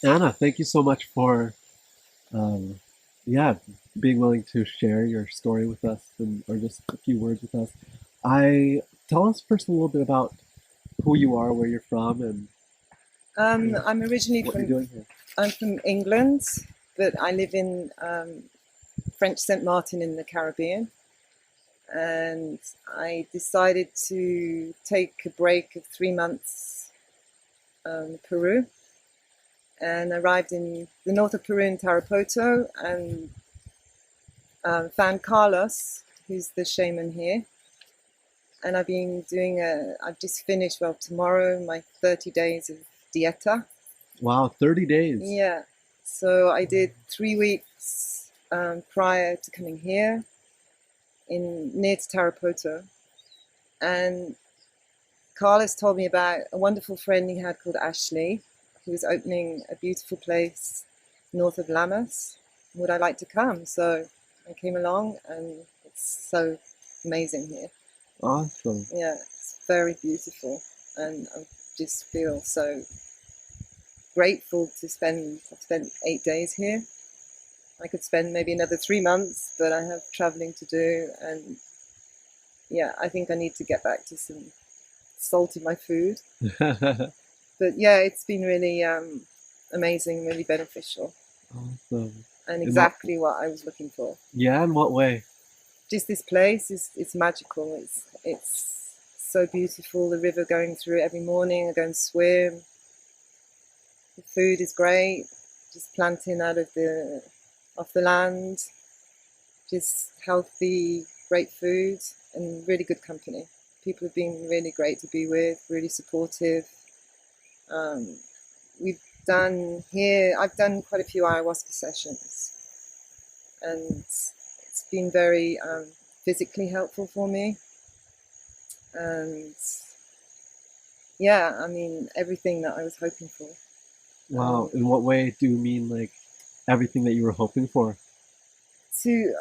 Anna, thank you so much for, um, yeah, being willing to share your story with us or just a few words with us. I Tell us first a little bit about who you are, where you're from, and I'm originally what you're doing here. I'm from England, but I live in French Saint Martin in the Caribbean. And I decided to take a break of 3 months Peru, and arrived in the north of Peru in Tarapoto, and found Carlos, who's the shaman here. And I've just finished, well, tomorrow, my 30 days of dieta. Wow, 30 days. Yeah. So I did 3 weeks prior to coming here in near to Tarapoto. And Carlos told me about a wonderful friend he had called Ashley, who was opening a beautiful place north of Lamas. Would I like to come? So I came along, and it's so amazing here. Awesome. Yeah, it's very beautiful. And I just feel so grateful I've spent 8 days here. I could spend maybe another 3 months, but I have traveling to do. And yeah, I think I need to get back to some salt in my food. But yeah, it's been really amazing, really beneficial, Awesome. and In what, exactly what I was looking for. yeah, in what way? Just this place is it's magical. It's so beautiful. The river going through it every morning. I go and swim. The food is great. Just planting out of the off the land. Just healthy, great food, and really good company. People have been really great to be with, really supportive. Um, we've done here, I've done quite a few ayahuasca sessions, and it's been very physically helpful for me. And yeah, I mean, everything that I was hoping for. Wow, Um, in what way do you mean like everything that you were hoping for?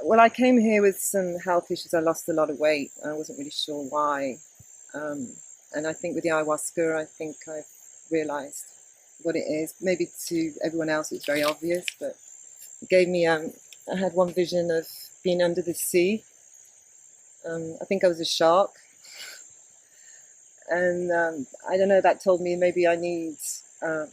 well, I came here with some health issues. I lost a lot of weight. I wasn't really sure why. Um, and I think with the ayahuasca, I think I've realized what it is. Maybe to everyone else, it's very obvious, but it gave me, I had one vision of being under the sea. I think I was a shark. And I don't know, that told me maybe um,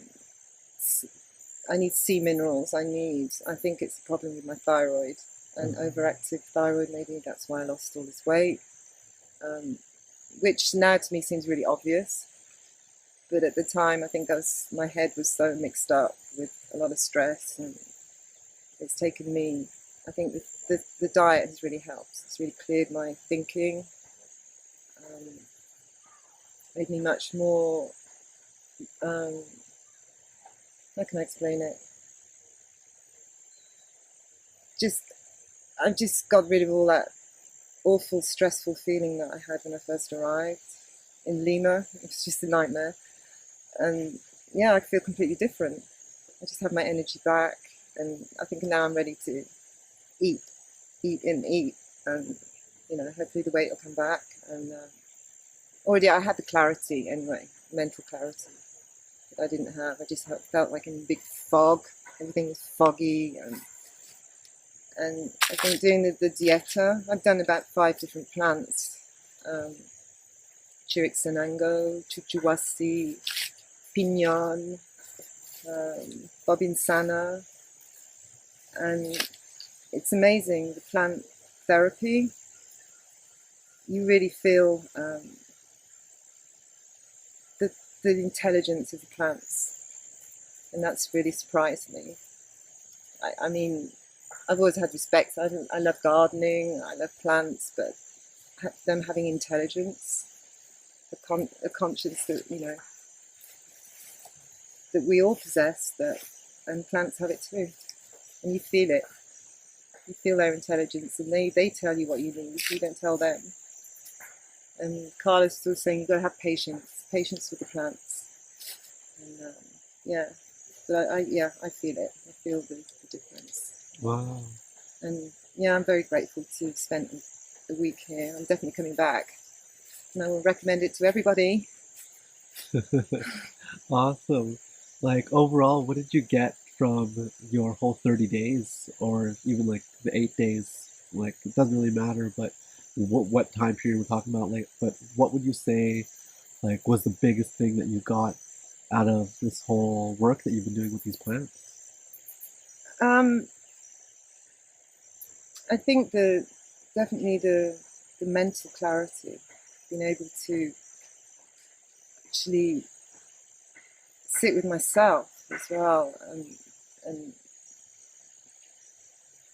I need sea minerals. I think it's a problem with my thyroid, an overactive thyroid. Maybe that's why I lost all this weight, um, which now to me seems really obvious. But at the time, I think my head was so mixed up with a lot of stress, and it's taken me. I think the diet has really helped. It's really cleared my thinking, um, made me much more. Um, how can I explain it? Just I just got rid of all that awful, stressful feeling that I had when I first arrived in Lima. It was just a nightmare, and yeah, I feel completely different. I just have my energy back, and I think now I'm ready to eat, eat and eat, and hopefully the weight will come back. And already I had the clarity anyway, mental clarity that I didn't have. I just felt like in a big fog. Everything was foggy, and I think doing the dieta, I've done about 5 different plants. Um, Chirixanango, Chuchuwasi, Pinon, Bobinsana, and it's amazing. The plant therapy, you really feel the, the intelligence of the plants, and that's really surprised me. I mean, I've always had respect. I love gardening, I love plants, but them having intelligence, a conscience that that we all possess, and plants have it too, and you feel it. You feel their intelligence, and they tell you what you need. You don't tell them. And Carla's still saying you've got to have patience with the plants. And yeah, but I feel it. I feel the difference. Wow. And yeah, I'm very grateful to have spent a week here. I'm definitely coming back, and I will recommend it to everybody. Awesome. Like overall, what did you get from your whole 30 days or even like the 8 days? Like it doesn't really matter, but what time period we're talking about, like, but what would you say like was the biggest thing that you got out of this whole work that you've been doing with these plants? Um, I think definitely the mental clarity, being able to actually sit with myself as well, and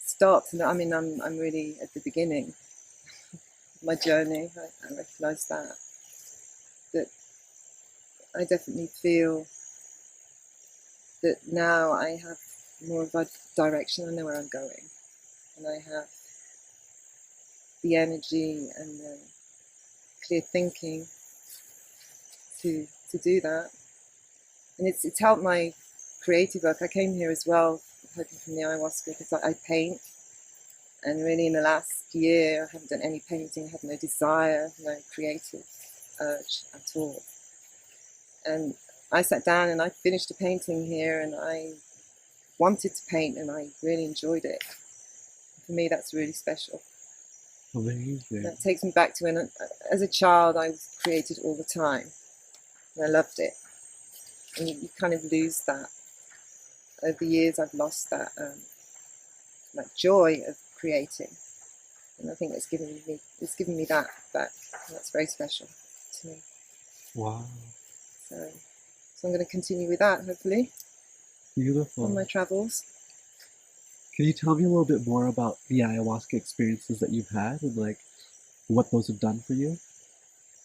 start to. I mean, I'm really at the beginning of my journey. I recognise that I definitely feel that now I have more of a direction. I know where I'm going, and I have the energy and the clear thinking to do that. And it's helped my creative work. I came here as well, hoping from the ayahuasca, because I paint, and really in the last year I haven't done any painting. I had no desire, no creative urge at all. And I sat down and I finished a painting here, and I wanted to paint, and I really enjoyed it. For me, that's really special. Amazing. That takes me back to when, as a child, I was created all the time, and I loved it. And you kind of lose that. Over the years, I've lost that joy of creating, and I think it's given me that back. That's very special to me. Wow. So I'm going to continue with that, hopefully, Beautiful. on my travels. Can you tell me a little bit more about the ayahuasca experiences that you've had and like what those have done for you?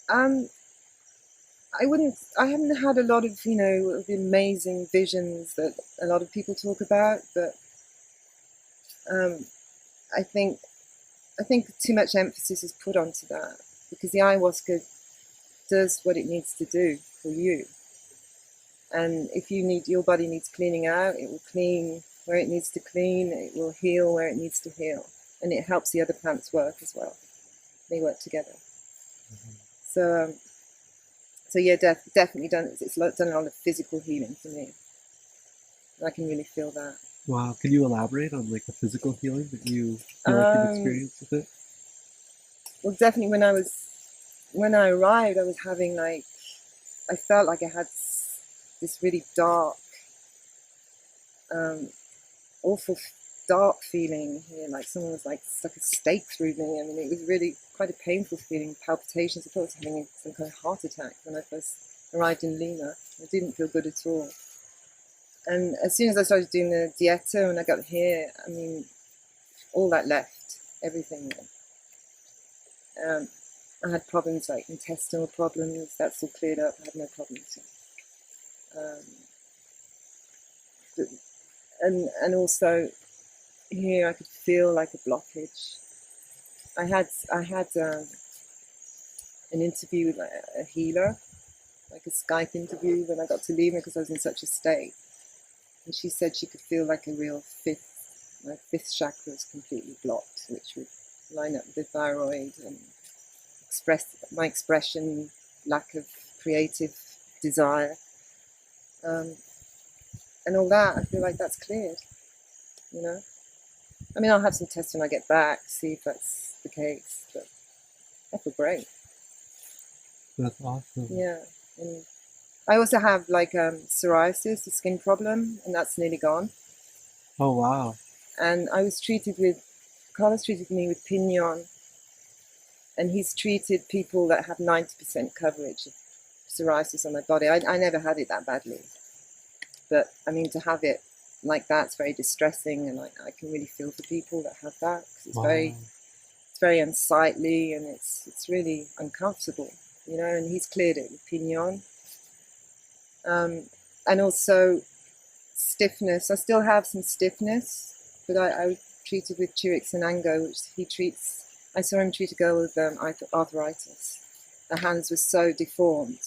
Um, I haven't had a lot of, the amazing visions that a lot of people talk about, but um, I think too much emphasis is put onto that, because the ayahuasca does what it needs to do for you. And if your body needs cleaning out, it will clean where it needs to clean, it will heal where it needs to heal. And it helps the other plants work as well. They work together. So yeah, definitely it's done a lot of physical healing for me. And I can really feel that. Wow. Can you elaborate on like the physical healing that you feel like you've Um, experienced with it? well, definitely when I arrived, I was having I felt like I had this really dark, um, awful dark feeling here, like someone was like stuck a stake through me. I mean, it was really quite a painful feeling, palpitations. I thought I was having some kind of heart attack when I first arrived in Lima. I didn't feel good at all. And as soon as I started doing the dieta, when I got here, I mean, all that left, everything. I had problems like intestinal problems. That's all cleared up. I had no problems. But, and also here I could feel like a blockage. I had an interview with a healer, like a Skype interview when I got to Lima, because I was in such a state. And she said she could feel like a real my fifth chakra was completely blocked, which would line up with the thyroid and express my expression, lack of creative desire, and all that. I feel like that's cleared. I mean, I'll have some tests when I get back, see if that's the case. But I feel great. That's awesome. Yeah, and I also have psoriasis, a skin problem, and that's nearly gone. Oh wow. And Carlos treated me with Pignon, and he's treated people that have 90% coverage of psoriasis on their body. I never had it that badly, but I mean, to have it like that's very distressing, and I can really feel for people that have that, because it's very unsightly, and it's really uncomfortable, and he's cleared it with Pignon. And also stiffness. I still have some stiffness, but I treated with Chirixanango, which he treats. I saw him treat a girl with arthritis. Her hands were so deformed.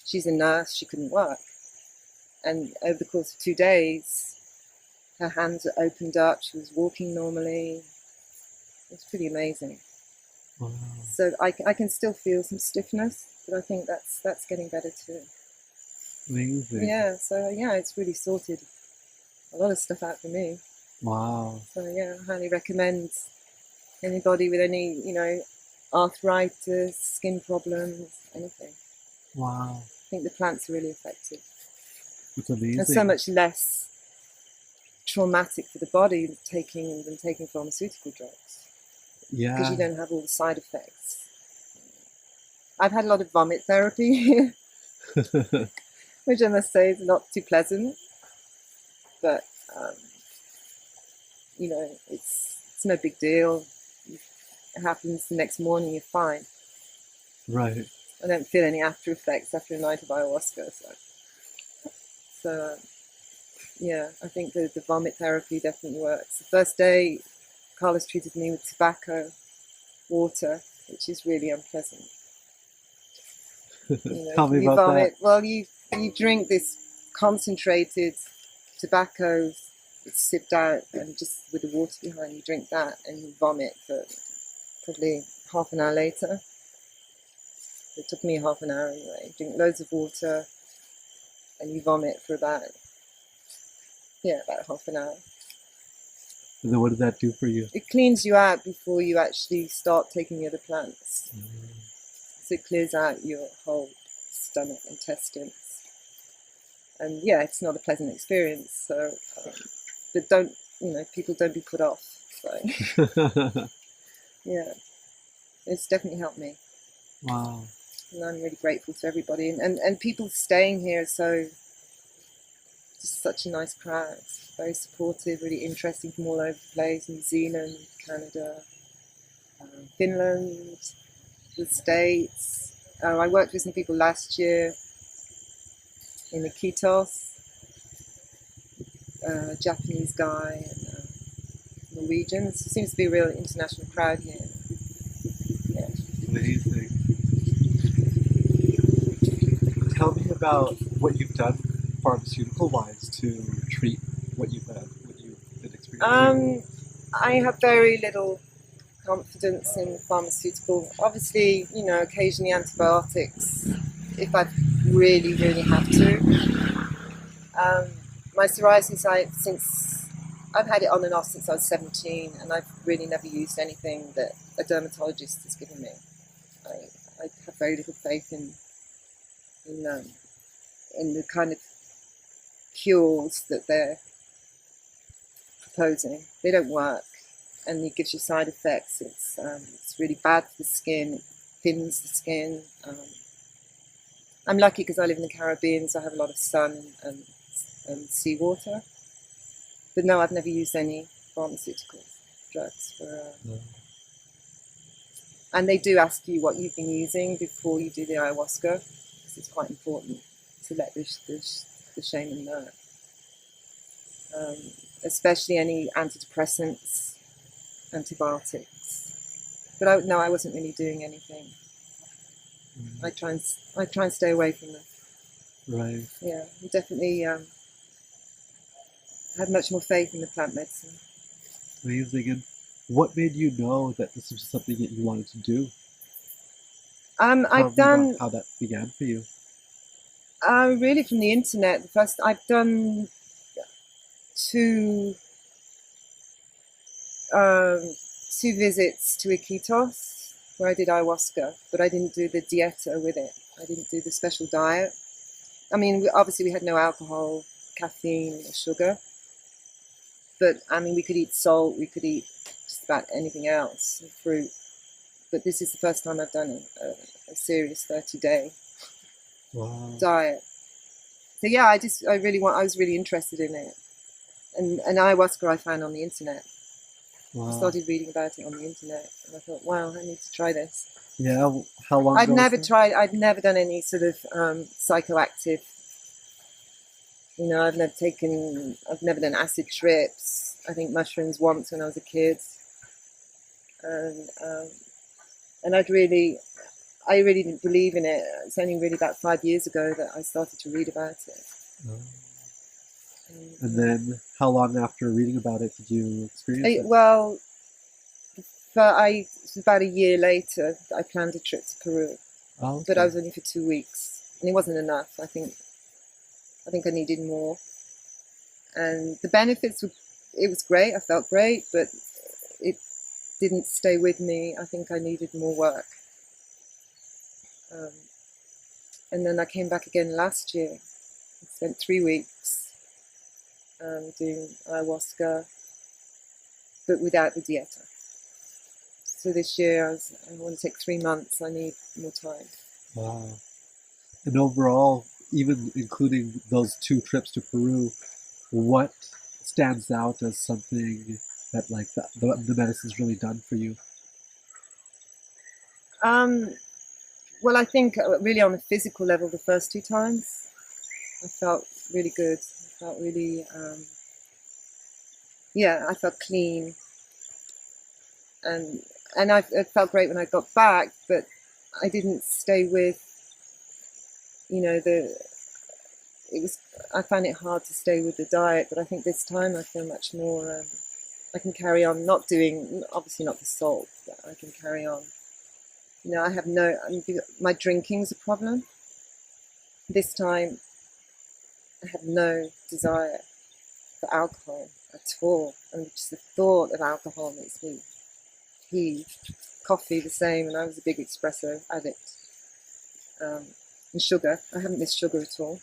She's a nurse, she couldn't work. And over the course of 2 days, her hands were opened up, she was walking normally. It's pretty amazing. Wow. So I can still feel some stiffness, but I think that's getting better too. Amazing. Yeah, so yeah, it's really sorted a lot of stuff out for me. Wow. So yeah, I highly recommend anybody with any, arthritis, skin problems, anything. Wow. I think the plants are really effective. It's And so amazing. much less traumatic for the body than taking pharmaceutical drugs, because you Yeah. don't have all the side effects. I've had a lot of vomit therapy, which I must say is not too pleasant, but um, it's no big deal. It happens the next morning, you're fine. Right. I don't feel any after effects after a night of ayahuasca. So yeah, I think the vomit therapy definitely works. The first day, Carlos treated me with tobacco water, which is really unpleasant. Tell me You about that. vomit. Well, you drink this concentrated tobacco. It's sipped out, and just with the water behind, you drink that, and you vomit for probably half an hour later. It took me half an hour anyway. Drink loads of water, and you vomit for about half an hour. And then what did that do for you? It cleans you out before you actually start taking the other plants. So it clears out your whole stomach, intestines. And yeah, it's not a pleasant experience. So, but people don't be put off. So yeah, it's definitely helped me. Wow. And I'm really grateful to everybody. And people staying here are just such a nice crowd. Very supportive, really interesting from all over the place. New Zealand, Canada, Finland, the States. I worked with some people last year in Iquitos, a Japanese guy and Norwegians. It seems to be a real international crowd here. Yeah. Amazing. Tell me about what you've done pharmaceutical-wise to treat what you've been experiencing. I have very little confidence in pharmaceutical. Obviously, occasionally antibiotics if I really, really have to. My psoriasis, I've had it on and off since I was 17, and I've really never used anything that a dermatologist has given me. I have very little faith in the kind of cures that they're proposing. They don't work, and it gives you side effects. It's really bad for the skin. It thins the skin. I'm lucky because I live in the Caribbean, so I have a lot of sun and seawater. But no, I've never used any pharmaceutical drugs No. and they do ask you what you've been using before you do the ayahuasca, because it's quite important to let the shaman know. Especially any antidepressants, antibiotics. But I wasn't really doing anything. I try and stay away from them. Right. Yeah, definitely had much more faith in the plant medicine. Amazing. And what made you know that this was something that you wanted to do? Tell I've me about done how that began for you. really from the internet. I've done two visits to Iquitos where I did ayahuasca, but I didn't do the dieta with it. I didn't do the special diet. I mean, obviously we had no alcohol, caffeine, or sugar, but I mean we could eat salt, we could eat just about anything else, fruit. But this is the first time I've done a serious 30-day Wow. diet. So yeah, I was really interested in it, and ayahuasca I found on the internet. Wow. I started reading about it on the internet, and I thought, wow, I need to try this. Yeah. How long ago was that? I'd never done any sort of psychoactive. I've never done acid trips. I think mushrooms once when I was a kid, and I really didn't believe in it. It's only really about 5 years ago that I started to read about it. Oh. And then, how long after reading about it did you experience it? Well, about a year later, I planned a trip to Peru, Oh, okay. but I was only for 2 weeks, and it wasn't enough. I think I think I needed more. And the benefits were, it was great. I felt great, but it didn't stay with me. I think I needed more work. And then I came back again last year. I spent 3 weeks doing ayahuasca, but without the dieta. So this year I want to take 3 months. I need more time. Wow. And overall, even including those 2 trips to Peru, what stands out as something that like the medicine's really done for you? Well, I think really on a physical level, the first 2 times, I felt really good. I felt really, I felt clean, and it felt great when I got back. But I didn't stay with, I found it hard to stay with the diet. But I think this time I feel much more. I can carry on, not doing, obviously not the salt, but I can carry on. I have my drinking's a problem. This time I have no desire for alcohol at all. And just the thought of alcohol makes me heave. Coffee the same, and I was a big espresso addict. And sugar, I haven't missed sugar at all.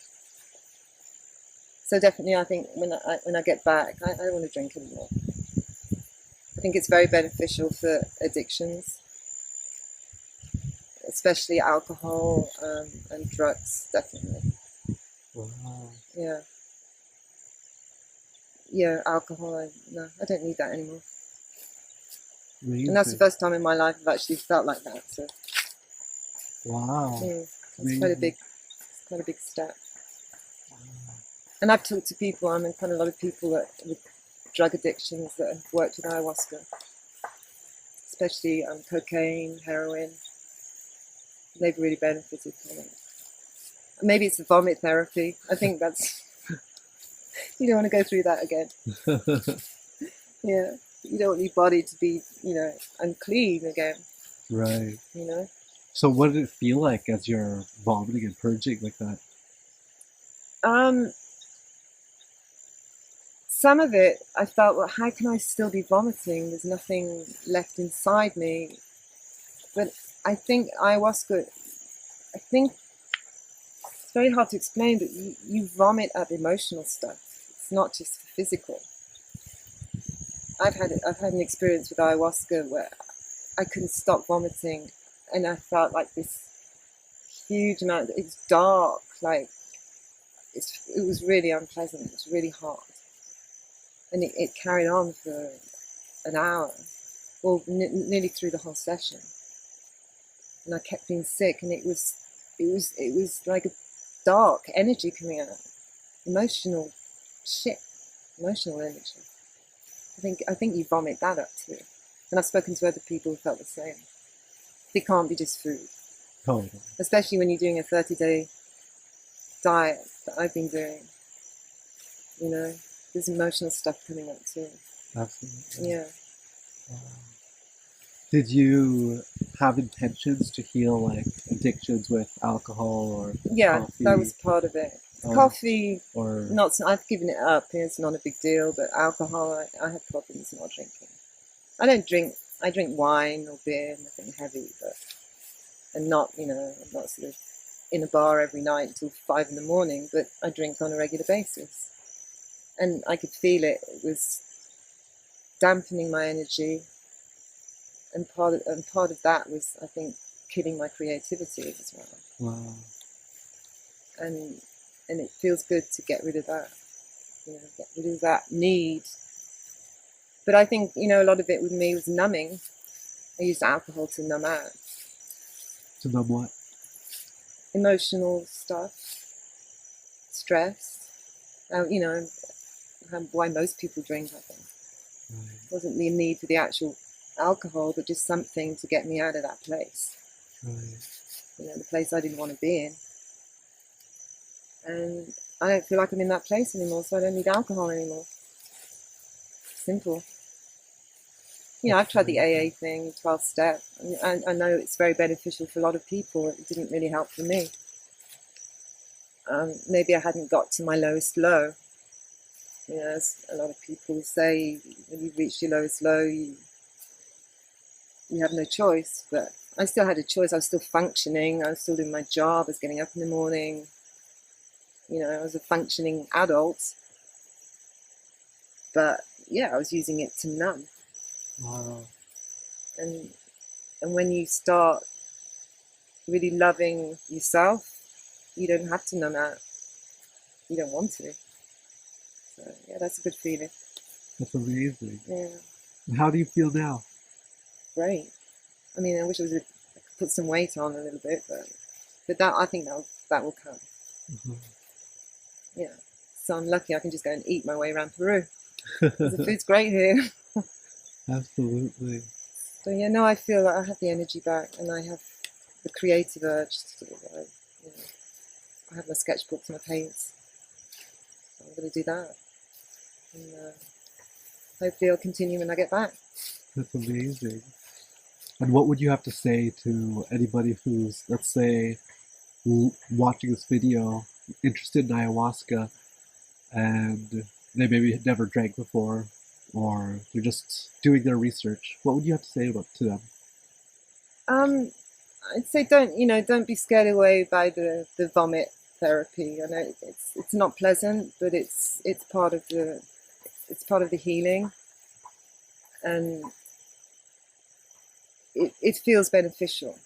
So definitely I think when I get back, I don't want to drink anymore. I think it's very beneficial for addictions, especially alcohol and drugs, definitely. Wow. Yeah, alcohol, no, I don't need that anymore. Amazing. And that's the first time in my life I've actually felt like that. So wow. It's quite a big step. Wow. And I've talked to people, I mean, quite a lot of people with drug addictions that have worked with ayahuasca, especially cocaine, heroin. They've really benefited from it. Maybe it's the vomit therapy. I think that's, you don't want to go through that again. Yeah. You don't want your body to be, unclean again. Right. So what did it feel like as you're vomiting and purging like that? Some of it, I felt, well, how can I still be vomiting? There's nothing left inside me. But I think ayahuasca, it's very hard to explain, but you vomit up emotional stuff. It's not just physical. I've had an experience with ayahuasca where I couldn't stop vomiting, and I felt like this huge amount. It was dark, like it was really unpleasant. It was really hard, and it carried on for an hour, or nearly through the whole session. And I kept being sick, and it was like a dark energy coming out, emotional energy. I think you vomit that up too. And I've spoken to other people who felt the same. It can't be just food. Totally. Especially when you're doing a 30-day diet that I've been doing. There's emotional stuff coming up too. Absolutely. Yeah. Wow. Did you have intentions to heal like addictions with alcohol or coffee? That was part of it. Coffee, I've given it up. It's not a big deal. But alcohol, I have problems not drinking. I don't drink. I drink wine or beer, nothing heavy, and not, I'm not sort of in a bar every night until 5 a.m. But I drink on a regular basis, and I could feel it. It was dampening my energy, and part of that was, I think, killing my creativity as well. Wow. And it feels good to get rid of that, get rid of that need. But I think, a lot of it with me was numbing. I used alcohol to numb out. To numb what? Emotional stuff, stress. Why most people drink, I think. Right. It wasn't the need for the actual alcohol, but just something to get me out of that place. Right. The place I didn't want to be in. And I don't feel like I'm in that place anymore, so I don't need alcohol anymore. Simple. I've tried the AA thing, 12-step. I know it's very beneficial for a lot of people. It didn't really help for me. maybe I hadn't got to my lowest low. You know, as a lot of people say, when you've reached your lowest low, you have no choice. But I still had a choice. I was still functioning. I was still doing my job. I was getting up in the morning. You know, I was a functioning adult. But yeah, I was using it to numb. Wow. And when you start really loving yourself, you don't have to numb out. You don't want to. So yeah, that's a good feeling. That's amazing. Yeah, How do you feel now? great. I mean, I wish I could put some weight on a little bit, but that, I think that will come. Mhm. Yeah. So I'm lucky I can just go and eat my way around Peru. The food's great here. Absolutely. So yeah, no, I feel that I have the energy back, and I have the creative urge to do it. You know, I have my sketchbooks and my paints. So I'm going to do that, and hopefully I'll continue when I get back. That's amazing. And what would you have to say to anybody who's, let's say, watching this video, interested in ayahuasca, and they maybe had never drank before, or they're just doing their research? What would you have to say to them? I'd say don't be scared away by the vomit therapy. I know it's not pleasant, but it's part of the healing, and it feels beneficial.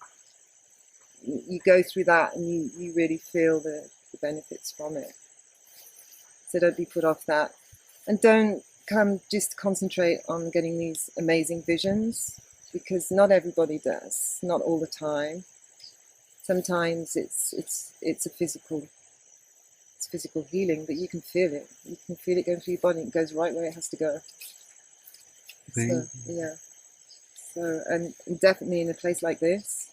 You go through that, and you really feel the benefits from it. So don't be put off that, and don't just concentrate on getting these amazing visions, because not everybody does, not all the time. Sometimes it's a physical healing, but you can feel it. You can feel it going through your body. It goes right where it has to go. So yeah. So and definitely in a place like this,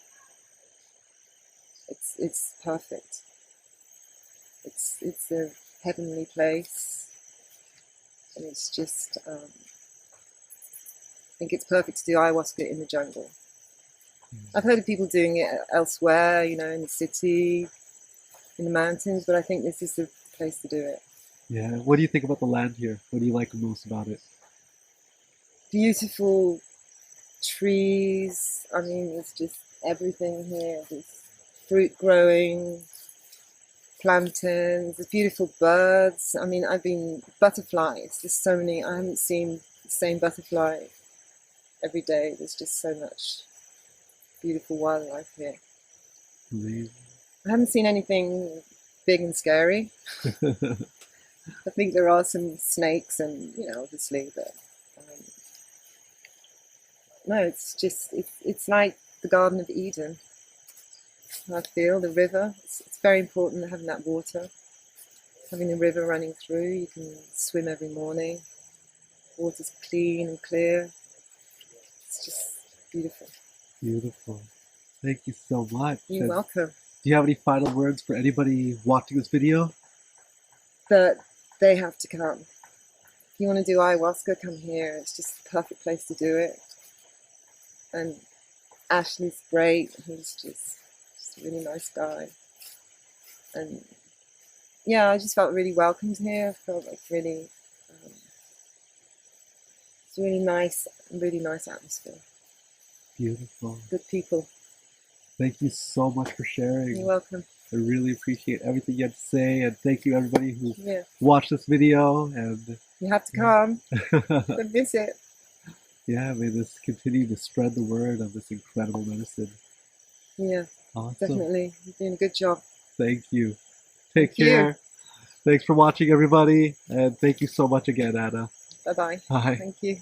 it's perfect. It's a heavenly place, and it's just I think it's perfect to do ayahuasca in the jungle. I've heard of people doing it elsewhere, you know, in the city, in the mountains, but I think this is the place to do it. Yeah. What do you think about the land here? What do you like most about it? Beautiful trees. I mean, it's just everything here. There's fruit growing, plantains, there's beautiful birds. I mean, butterflies. There's so many. I haven't seen the same butterfly every day. There's just so much beautiful wildlife here. Amazing. I haven't seen anything big and scary. I think there are some snakes, and you know, obviously, but no, it's like the Garden of Eden. I feel the river. It's very important having that water, having the river running through. You can swim every morning. Water's clean and clear. It's just beautiful. Beautiful. Thank you so much. You're And welcome. do you have any final words for anybody watching this video? That they have to come. If you want to do ayahuasca, come here. It's just the perfect place to do it. And Ashley's great. He's just a really nice guy. And yeah, I just felt really welcomed here. I felt like really, it's really nice atmosphere. Beautiful. Good people. Thank you so much for sharing. You're welcome. I really appreciate everything you had to say, and thank you everybody who Yeah, watched this video. And you have to come. Come visit. yeah, may this continue to spread the word of this incredible medicine. Yeah, Awesome. definitely. You're doing a good job. Thank you. Take Thank you. care. Thanks for watching, everybody, and thank you so much again, Anna. Bye-bye. Bye. Thank you.